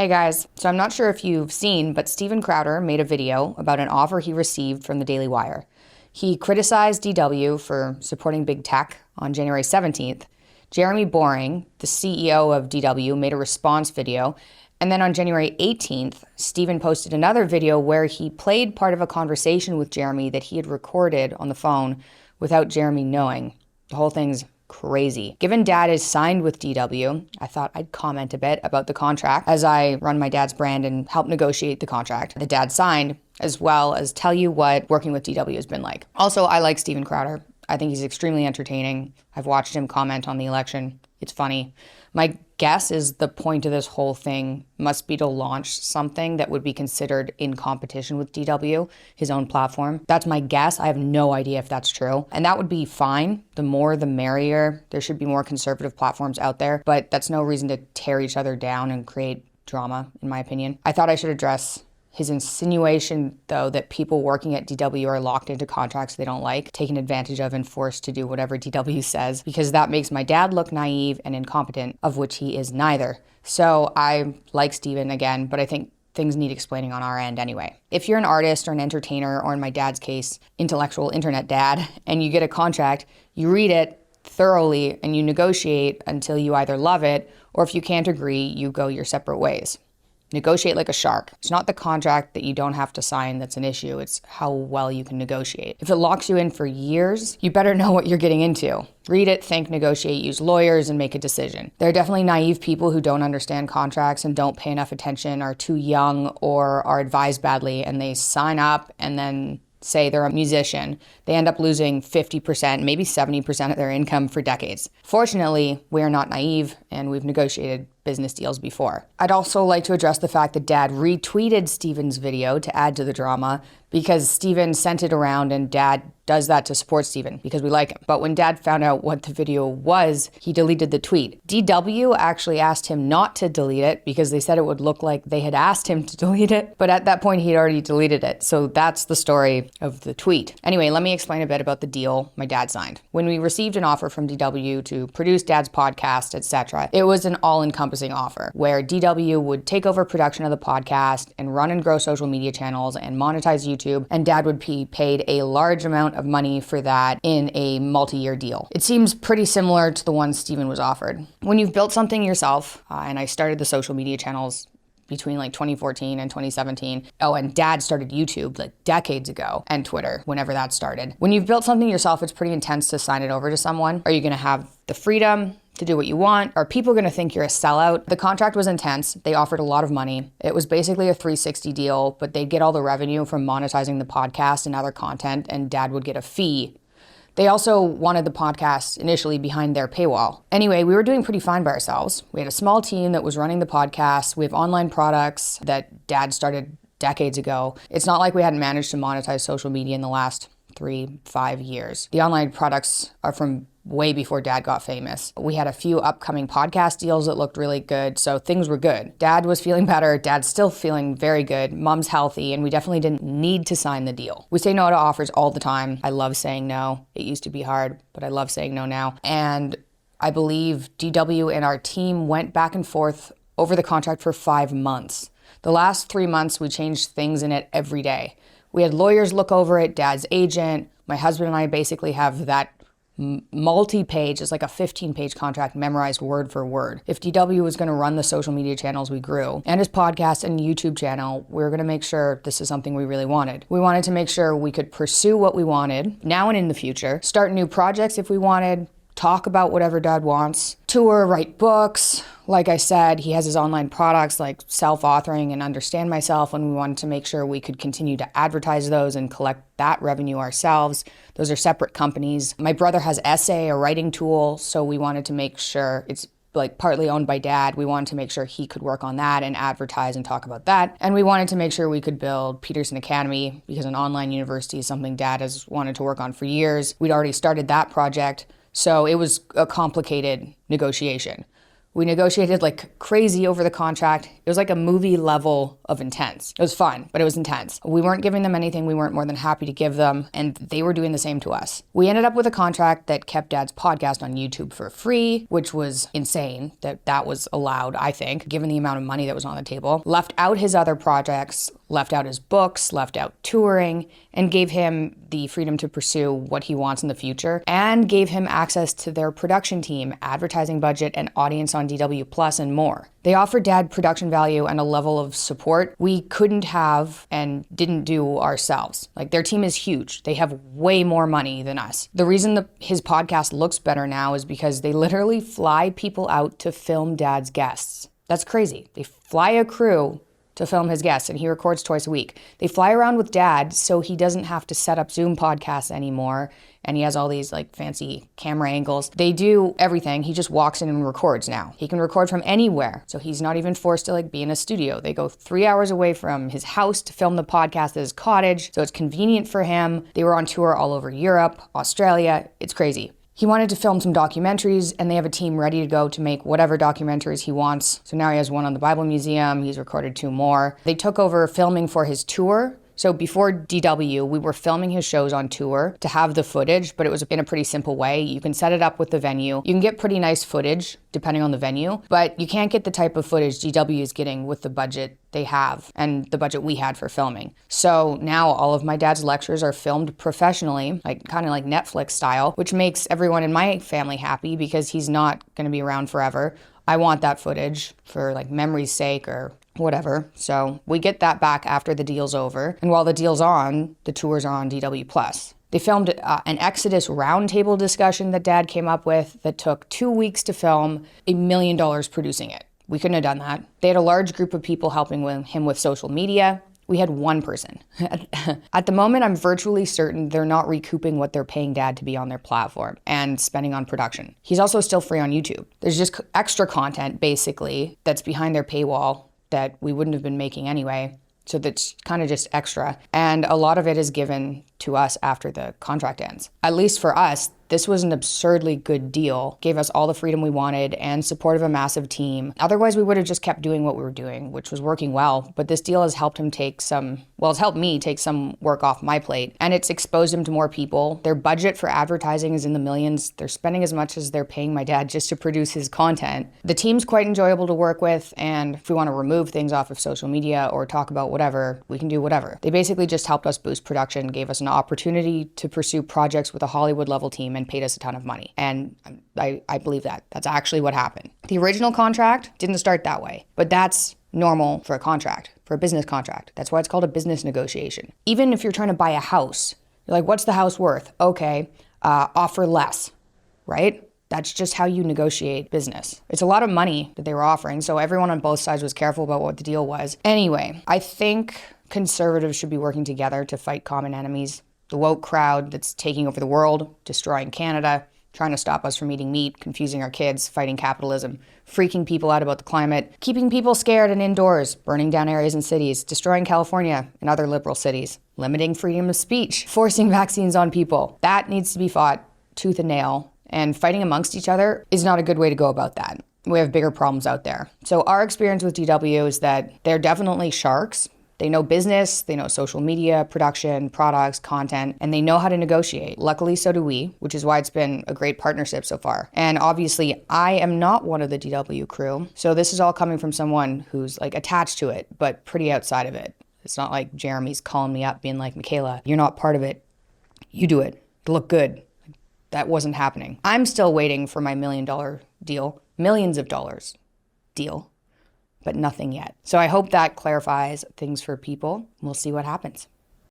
Hey guys, so I'm not sure if you've seen, but Steven Crowder made a video about an offer he received from the Daily Wire. He criticized DW for supporting big tech on January 17th. Jeremy Boring, the CEO of DW, made a response video. And then on January 18th, Steven posted another video where he played part of a conversation with Jeremy that he had recorded on the phone without Jeremy knowing. The whole thing's crazy. Given Dad is signed with DW, I thought I'd comment a bit about the contract as I run my dad's brand and help negotiate the contract that Dad signed, as well as tell you what working with DW has been like. Also, I like Steven Crowder. I think he's extremely entertaining. I've watched him comment on the election. It's funny. My guess is the point of this whole thing must be to launch something that would be considered in competition with DW, his own platform. That's my guess. I have no idea if that's true. And that would be fine. The more, the merrier. There should be more conservative platforms out there, but that's no reason to tear each other down and create drama, in my opinion. I thought I should address his insinuation, though, that people working at DW are locked into contracts they don't like, taken advantage of and forced to do whatever DW says, because that makes my dad look naive and incompetent, of which he is neither. So I like Steven again, but I think things need explaining on our end anyway. If you're an artist or an entertainer, or in my dad's case, intellectual internet dad, and you get a contract, you read it thoroughly and you negotiate until you either love it, or if you can't agree, you go your separate ways. Negotiate like a shark. It's not the contract that you don't have to sign that's an issue. It's how well you can negotiate. If it locks you in for years, you better know what you're getting into. Read it, think, negotiate, use lawyers, and make a decision. There are definitely naive people who don't understand contracts and don't pay enough attention, are too young, or are advised badly, and they sign up and then say they're a musician. They end up losing 50%, maybe 70% of their income for decades. Fortunately, we are not naive, and we've negotiated business deals before. I'd also like to address the fact that Dad retweeted Steven's video to add to the drama, because Steven sent it around and Dad does that to support Steven because we like him. But when Dad found out what the video was, he deleted the tweet. DW actually asked him not to delete it because they said it would look like they had asked him to delete it. But at that point, he'd already deleted it. So that's the story of the tweet. Anyway, let me explain a bit about the deal my dad signed. When we received an offer from DW to produce Dad's podcast, etc., it was an all-encompassing offer where DW would take over production of the podcast and run and grow social media channels and monetize YouTube, and Dad would be paid a large amount of money for that in a multi-year deal. It seems pretty similar to the one Steven was offered. When you've built something yourself, and I started the social media channels between like 2014 and 2017. Oh, and Dad started YouTube like decades ago, and Twitter, whenever that started. When you've built something yourself, it's pretty intense to sign it over to someone. Are you gonna have the freedom to do what you want? Are people gonna think you're a sellout? The contract was intense. They offered a lot of money. It was basically a 360 deal, but they'd get all the revenue from monetizing the podcast and other content, and Dad would get a fee. They also wanted the podcast initially behind their paywall. Anyway, we were doing pretty fine by ourselves. We had a small team that was running the podcast. We have online products that Dad started decades ago. It's not like we hadn't managed to monetize social media in the last 3-5 years. The online products are from way before Dad got famous. We had a few upcoming podcast deals that looked really good, so things were good. Dad was feeling better. Dad's still feeling very good. Mom's healthy, and we definitely didn't need to sign the deal. We say no to offers all the time. I love saying no. It used to be hard, but I love saying no now. And I believe DW and our team went back and forth over the contract for 5 months. The last 3 months, we changed things in it every day. We had lawyers look over it, Dad's agent. My husband and I basically have that multi-page, it's like a 15-page contract memorized word for word. If DW was going to run the social media channels we grew and his podcast and YouTube channel, we were going to make sure this is something we really wanted. We wanted to make sure we could pursue what we wanted now and in the future, start new projects if we wanted, talk about whatever Dad wants, tour, write books. Like I said, he has his online products like self-authoring and Understand Myself, and we wanted to make sure we could continue to advertise those and collect that revenue ourselves. Those are separate companies. My brother has Essay, a writing tool, so we wanted to make sure it's like partly owned by Dad. We wanted to make sure he could work on that and advertise and talk about that. And we wanted to make sure we could build Peterson Academy because an online university is something Dad has wanted to work on for years. We'd already started that project. So it was a complicated negotiation. We negotiated like crazy over the contract. It was like a movie level of intense. It was fun, but it was intense. We weren't giving them anything we weren't more than happy to give them, and they were doing the same to us. We ended up with a contract that kept Dad's podcast on YouTube for free, which was insane that was allowed, I think, given the amount of money that was on the table. Left out his other projects, left out his books, left out touring, and gave him the freedom to pursue what he wants in the future, and gave him access to their production team, advertising budget, and audience on DW Plus, and more. They offered Dad production value and a level of support we couldn't have and didn't do ourselves. Like, their team is huge. They have way more money than us. The reason his podcast looks better now is because they literally fly people out to film Dad's guests. That's crazy. They fly a crew to film his guests, and he records twice a week. They fly around with Dad so he doesn't have to set up Zoom podcasts anymore, and he has all these like fancy camera angles. They do everything. He just walks in and records now. He can record from anywhere, so he's not even forced to like be in a studio. They go 3 hours away from his house to film the podcast at his cottage, so it's convenient for him. They were on tour all over Europe, Australia. It's crazy. He wanted to film some documentaries, and they have a team ready to go to make whatever documentaries he wants. So now he has one on the Bible Museum. He's recorded 2 more. They took over filming for his tour. So before DW, we were filming his shows on tour to have the footage, but it was in a pretty simple way. You can set it up with the venue. You can get pretty nice footage depending on the venue, but you can't get the type of footage DW is getting with the budget they have and the budget we had for filming. So now all of my dad's lectures are filmed professionally, like kind of like Netflix style, which makes everyone in my family happy because he's not going to be around forever. I want that footage for like memory's sake or whatever. So we get that back after the deal's over. And while the deal's on, the tours are on DW Plus. They filmed an Exodus roundtable discussion that Dad came up with that took 2 weeks to film, $1 million producing it. We couldn't have done that. They had a large group of people helping him with social media. We had one person. At the moment, I'm virtually certain they're not recouping what they're paying Dad to be on their platform and spending on production. He's also still free on YouTube. There's just extra content, basically, that's behind their paywall that we wouldn't have been making anyway. So that's kind of just extra. And a lot of it is given to us after the contract ends. At least for us, this was an absurdly good deal. Gave us all the freedom we wanted and support of a massive team. Otherwise, we would have just kept doing what we were doing, which was working well. But this deal has helped him it's helped me take some work off my plate. And it's exposed him to more people. Their budget for advertising is in the millions. They're spending as much as they're paying my dad just to produce his content. The team's quite enjoyable to work with. And if we want to remove things off of social media or talk about whatever, we can do whatever. They basically just helped us boost production, gave us an opportunity to pursue projects with a Hollywood level team, and paid us a ton of money. And I believe that. That's actually what happened. The original contract didn't start that way, but that's normal for a contract, for a business contract. That's why it's called a business negotiation. Even if you're trying to buy a house, you're like, what's the house worth? Okay, offer less, right? That's just how you negotiate business. It's a lot of money that they were offering, so everyone on both sides was careful about what the deal was. Anyway, I think conservatives should be working together to fight common enemies. The woke crowd that's taking over the world, destroying Canada, trying to stop us from eating meat, confusing our kids, fighting capitalism, freaking people out about the climate, keeping people scared and indoors, burning down areas and cities, destroying California and other liberal cities, limiting freedom of speech, forcing vaccines on people. That needs to be fought tooth and nail, and fighting amongst each other is not a good way to go about that. We have bigger problems out there. So our experience with DW is that they're definitely sharks. They know business, they know social media, production, products, content, and they know how to negotiate. Luckily, so do we, which is why it's been a great partnership so far. And obviously, I am not one of the DW crew, so this is all coming from someone who's like attached to it, but pretty outside of it. It's not like Jeremy's calling me up being like, Mikhaila, you're not part of it. You do it. You look good. That wasn't happening. I'm still waiting for my $1 million deal, millions of dollars deal, but nothing yet. So I hope that clarifies things for people. We'll see what happens.